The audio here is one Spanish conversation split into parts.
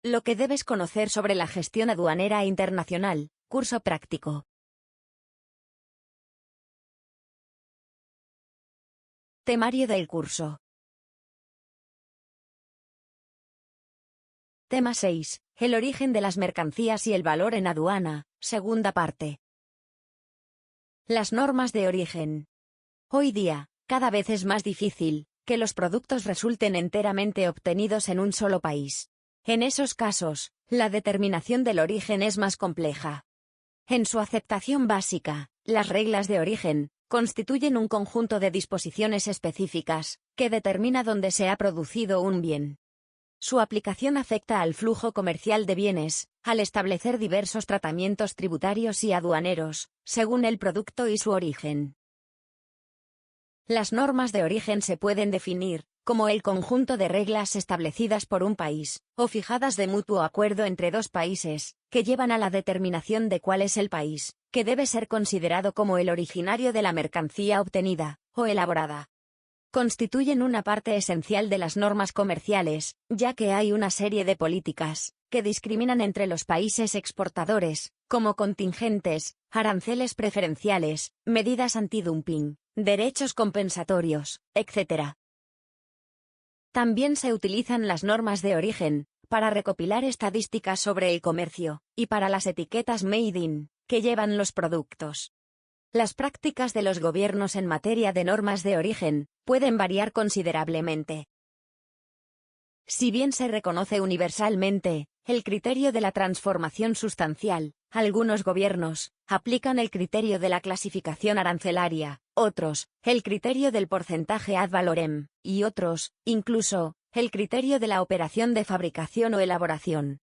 Lo que debes conocer sobre la gestión aduanera internacional, curso práctico. Temario del curso. Tema 6. El origen de las mercancías y el valor en aduana, segunda parte. Las normas de origen. Hoy día, cada vez es más difícil que los productos resulten enteramente obtenidos en un solo país. En esos casos, la determinación del origen es más compleja. En su aceptación básica, las reglas de origen constituyen un conjunto de disposiciones específicas que determina dónde se ha producido un bien. Su aplicación afecta al flujo comercial de bienes, al establecer diversos tratamientos tributarios y aduaneros, según el producto y su origen. Las normas de origen se pueden definir como el conjunto de reglas establecidas por un país, o fijadas de mutuo acuerdo entre dos países, que llevan a la determinación de cuál es el país, que debe ser considerado como el originario de la mercancía obtenida, o elaborada. Constituyen una parte esencial de las normas comerciales, ya que hay una serie de políticas que discriminan entre los países exportadores, como contingentes, aranceles preferenciales, medidas antidumping, derechos compensatorios, etc. También se utilizan las normas de origen para recopilar estadísticas sobre el comercio, y para las etiquetas Made in que llevan los productos. Las prácticas de los gobiernos en materia de normas de origen pueden variar considerablemente. Si bien se reconoce universalmente el criterio de la transformación sustancial, algunos gobiernos aplican el criterio de la clasificación arancelaria, otros, el criterio del porcentaje ad valorem, y otros, incluso, el criterio de la operación de fabricación o elaboración.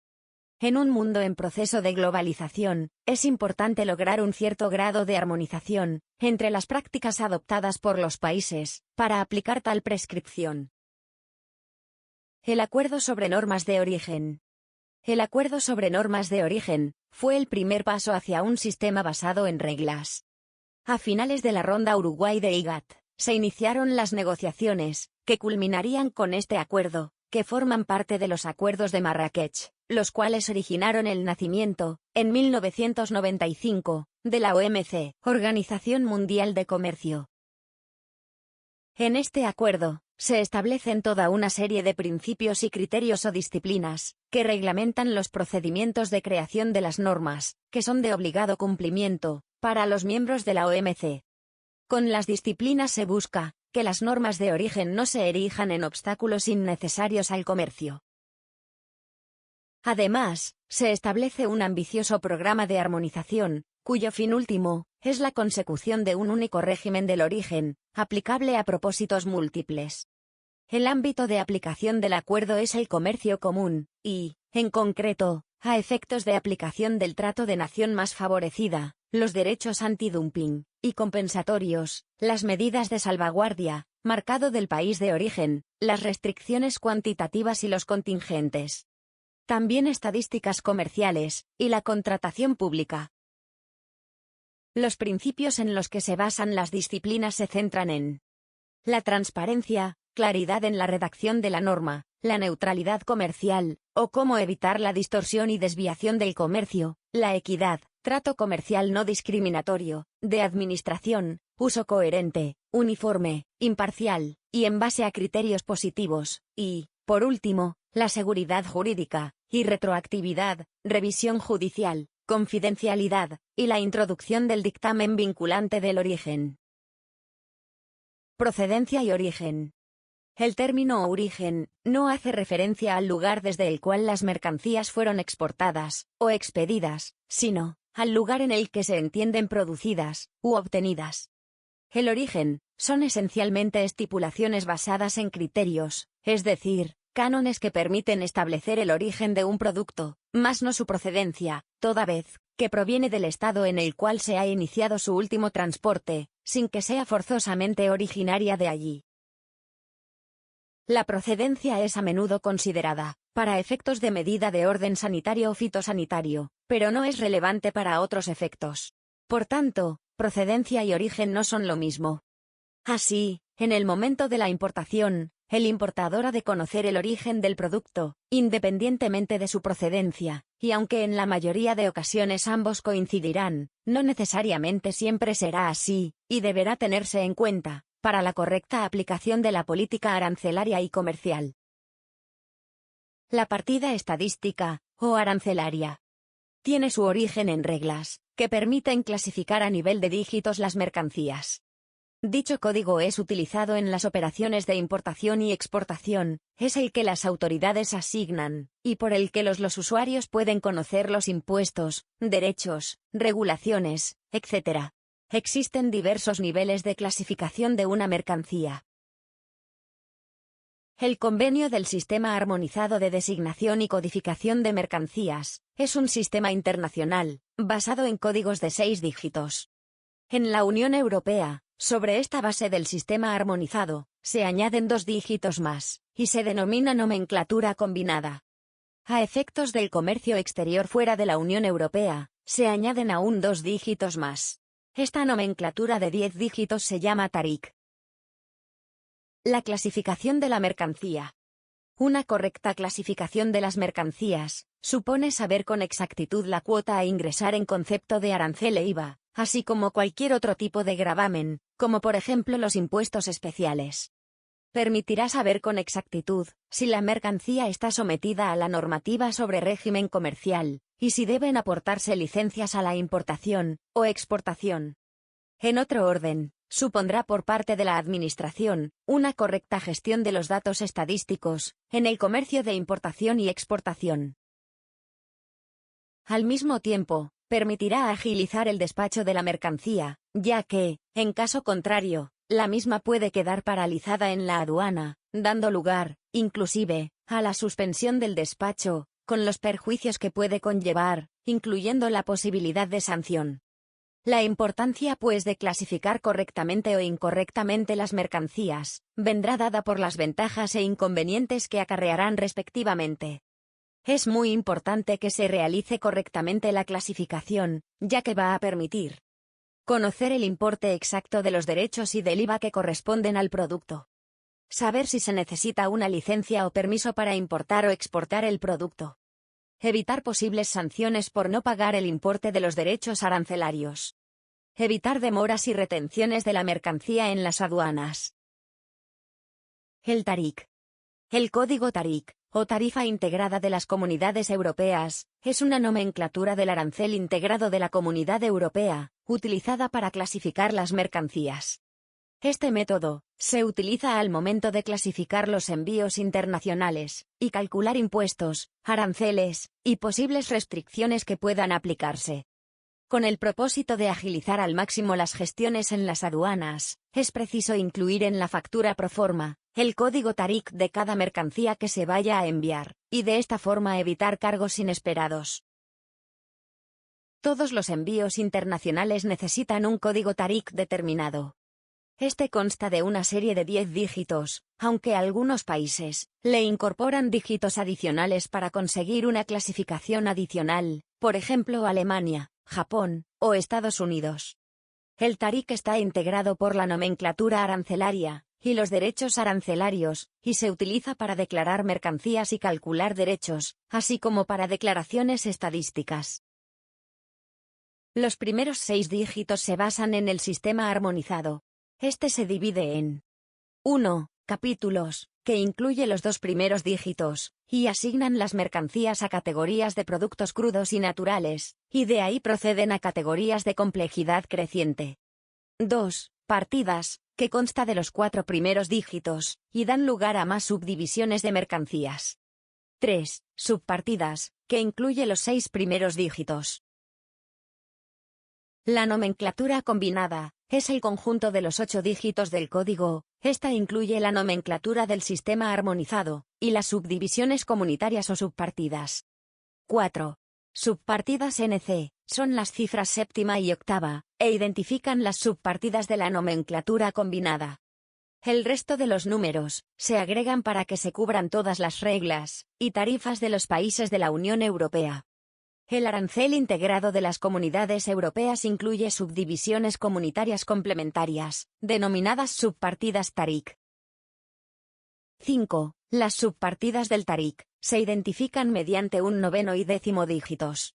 En un mundo en proceso de globalización, es importante lograr un cierto grado de armonización entre las prácticas adoptadas por los países para aplicar tal prescripción. El Acuerdo sobre Normas de Origen. El Acuerdo sobre Normas de Origen fue el primer paso hacia un sistema basado en reglas. A finales de la ronda Uruguay de IGATT, se iniciaron las negociaciones, que culminarían con este acuerdo, que forman parte de los Acuerdos de Marrakech, los cuales originaron el nacimiento, en 1995, de la OMC, Organización Mundial de Comercio. En este acuerdo, se establecen toda una serie de principios y criterios o disciplinas, que reglamentan los procedimientos de creación de las normas, que son de obligado cumplimiento, para los miembros de la OMC. Con las disciplinas se busca que las normas de origen no se erijan en obstáculos innecesarios al comercio. Además, se establece un ambicioso programa de armonización, cuyo fin último es la consecución de un único régimen del origen, aplicable a propósitos múltiples. El ámbito de aplicación del acuerdo es el comercio común, y, en concreto, a efectos de aplicación del trato de nación más favorecida, los derechos antidumping y compensatorios, las medidas de salvaguardia, marcado del país de origen, las restricciones cuantitativas y los contingentes. También estadísticas comerciales, y la contratación pública. Los principios en los que se basan las disciplinas se centran en la transparencia, claridad en la redacción de la norma, la neutralidad comercial, o cómo evitar la distorsión y desviación del comercio, la equidad, trato comercial no discriminatorio, de administración, uso coherente, uniforme, imparcial, y en base a criterios positivos, y, por último, la seguridad jurídica, y retroactividad, revisión judicial, confidencialidad, y la introducción del dictamen vinculante del origen. Procedencia y origen. El término origen no hace referencia al lugar desde el cual las mercancías fueron exportadas o expedidas, sino al lugar en el que se entienden producidas u obtenidas. El origen son esencialmente estipulaciones basadas en criterios, es decir, cánones que permiten establecer el origen de un producto, mas no su procedencia, toda vez que proviene del estado en el cual se ha iniciado su último transporte, sin que sea forzosamente originaria de allí. La procedencia es a menudo considerada para efectos de medida de orden sanitario o fitosanitario, pero no es relevante para otros efectos. Por tanto, procedencia y origen no son lo mismo. Así, en el momento de la importación, el importador ha de conocer el origen del producto, independientemente de su procedencia, y aunque en la mayoría de ocasiones ambos coincidirán, no necesariamente siempre será así, y deberá tenerse en cuenta, para la correcta aplicación de la política arancelaria y comercial. La partida estadística, o arancelaria, tiene su origen en reglas, que permiten clasificar a nivel de dígitos las mercancías. Dicho código es utilizado en las operaciones de importación y exportación, es el que las autoridades asignan, y por el que los usuarios pueden conocer los impuestos, derechos, regulaciones, etc. Existen diversos niveles de clasificación de una mercancía. El Convenio del Sistema Armonizado de Designación y Codificación de Mercancías es un sistema internacional, basado en códigos de 6 dígitos. En la Unión Europea, sobre esta base del sistema armonizado, se añaden 2 dígitos más, y se denomina nomenclatura combinada. A efectos del comercio exterior fuera de la Unión Europea, se añaden aún 2 dígitos más. Esta nomenclatura de 10 dígitos se llama TARIC. La clasificación de la mercancía. Una correcta clasificación de las mercancías supone saber con exactitud la cuota a ingresar en concepto de arancel e IVA, así como cualquier otro tipo de gravamen, como por ejemplo los impuestos especiales. Permitirá saber con exactitud si la mercancía está sometida a la normativa sobre régimen comercial, y si deben aportarse licencias a la importación o exportación. En otro orden, supondrá por parte de la Administración una correcta gestión de los datos estadísticos en el comercio de importación y exportación. Al mismo tiempo, permitirá agilizar el despacho de la mercancía, ya que, en caso contrario, la misma puede quedar paralizada en la aduana, dando lugar, inclusive, a la suspensión del despacho, con los perjuicios que puede conllevar, incluyendo la posibilidad de sanción. La importancia pues de clasificar correctamente o incorrectamente las mercancías, vendrá dada por las ventajas e inconvenientes que acarrearán respectivamente. Es muy importante que se realice correctamente la clasificación, ya que va a permitir conocer el importe exacto de los derechos y del IVA que corresponden al producto. Saber si se necesita una licencia o permiso para importar o exportar el producto. Evitar posibles sanciones por no pagar el importe de los derechos arancelarios. Evitar demoras y retenciones de la mercancía en las aduanas. El TARIC. El código TARIC, o Tarifa Integrada de las Comunidades Europeas, es una nomenclatura del arancel integrado de la Comunidad Europea, utilizada para clasificar las mercancías. Este método se utiliza al momento de clasificar los envíos internacionales y calcular impuestos, aranceles y posibles restricciones que puedan aplicarse. Con el propósito de agilizar al máximo las gestiones en las aduanas, es preciso incluir en la factura proforma el código TARIC de cada mercancía que se vaya a enviar, y de esta forma evitar cargos inesperados. Todos los envíos internacionales necesitan un código TARIC determinado. Este consta de una serie de 10 dígitos, aunque algunos países le incorporan dígitos adicionales para conseguir una clasificación adicional, por ejemplo Alemania, Japón o Estados Unidos. El TARIC está integrado por la nomenclatura arancelaria y los derechos arancelarios, y se utiliza para declarar mercancías y calcular derechos, así como para declaraciones estadísticas. Los primeros 6 dígitos se basan en el sistema armonizado. Este se divide en 1. Capítulos, que incluye los 2 primeros dígitos, y asignan las mercancías a categorías de productos crudos y naturales, y de ahí proceden a categorías de complejidad creciente. 2. Partidas, que consta de los 4 primeros dígitos, y dan lugar a más subdivisiones de mercancías. 3. Subpartidas, que incluye los 6 primeros dígitos. La nomenclatura combinada es el conjunto de los 8 dígitos del código. Esta incluye la nomenclatura del sistema armonizado y las subdivisiones comunitarias o subpartidas. 4. Subpartidas NC son las cifras séptima y octava, e identifican las subpartidas de la nomenclatura combinada. El resto de los números se agregan para que se cubran todas las reglas y tarifas de los países de la Unión Europea. El arancel integrado de las comunidades europeas incluye subdivisiones comunitarias complementarias, denominadas subpartidas TARIC. 5. Las subpartidas del TARIC se identifican mediante un noveno y décimo dígitos.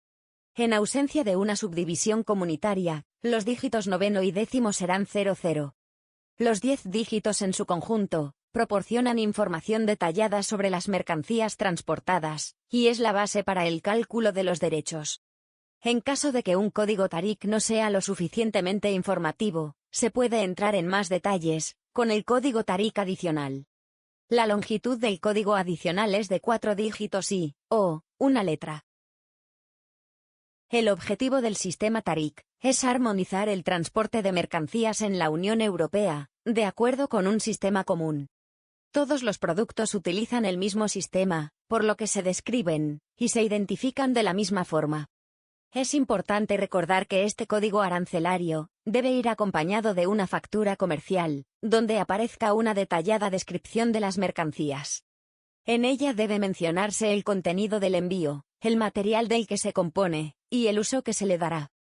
En ausencia de una subdivisión comunitaria, los dígitos noveno y décimo serán 00. Los 10 dígitos en su conjunto proporcionan información detallada sobre las mercancías transportadas, y es la base para el cálculo de los derechos. En caso de que un código TARIC no sea lo suficientemente informativo, se puede entrar en más detalles con el código TARIC adicional. La longitud del código adicional es de 4 dígitos o una letra. El objetivo del sistema TARIC es armonizar el transporte de mercancías en la Unión Europea, de acuerdo con un sistema común. Todos los productos utilizan el mismo sistema, por lo que se describen y se identifican de la misma forma. Es importante recordar que este código arancelario debe ir acompañado de una factura comercial, donde aparezca una detallada descripción de las mercancías. En ella debe mencionarse el contenido del envío, el material del que se compone, y el uso que se le dará.